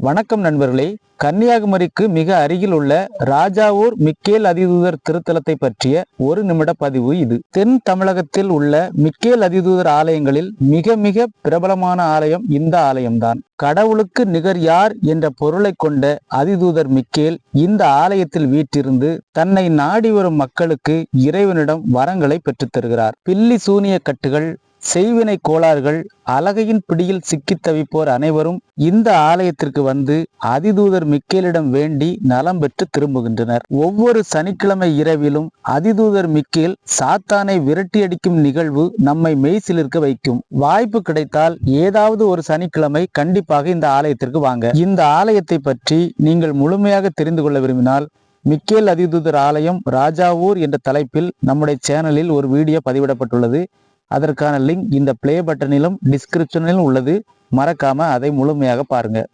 வணக்கம் நண்பர்களே. கன்னியாகுமரிக்கு மிக அருகில் உள்ள ராஜாவூர் மிக்கேல் அதிதூதர் திருத்தலத்தை பற்றிய ஒரு நிமிட பதிவு இது. தென் தமிழகத்தில் உள்ள மிக்கேல் அதிதூதர் ஆலயங்களில் மிக மிக பிரபலமான ஆலயம் இந்த ஆலயம்தான். கடவுளுக்கு நிகர் யார் என்ற பொருளை கொண்ட அதிதூதர் மிக்கேல் இந்த ஆலயத்தில் வீற்றிருந்து தன்னை நாடி வரும் மக்களுக்கு இறைவனிடம் வரங்களை பெற்றுத் தருகிறார். பில்லி சூனிய கட்டுகள், செய்வினை கோளாறுகள், அலகையின் பிடியில் சிக்கித் தவிப்போர் அனைவரும் இந்த ஆலயத்திற்கு வந்து அதிதூதர் மிக்கேலிடம் வேண்டி நலம் பெற்று திரும்புகின்றனர். ஒவ்வொரு சனிக்கிழமை இரவிலும் அதிதூதர் மிக்கேல் சாத்தானை விரட்டியடிக்கும் நிகழ்வு நம்மை மெய்சிலிர்க்க வைக்கும். வாய்ப்பு கிடைத்தால் ஏதாவது ஒரு சனிக்கிழமை கண்டிப்பாக இந்த ஆலயத்திற்கு வாங்க. இந்த ஆலயத்தை பற்றி நீங்கள் முழுமையாக தெரிந்து கொள்ள விரும்பினால் மிக்கேல் அதிதூதர் ஆலயம் ராஜாவூர் என்ற தலைப்பில் நம்முடைய சேனலில் ஒரு வீடியோ பதிவிடப்பட்டுள்ளது. அதற்கான லிங்க் இந்த பிளே பட்டனிலும் டிஸ்கிரிப்ஷனிலும் உள்ளது. மறக்காம அதை முழுமையாக பாருங்க.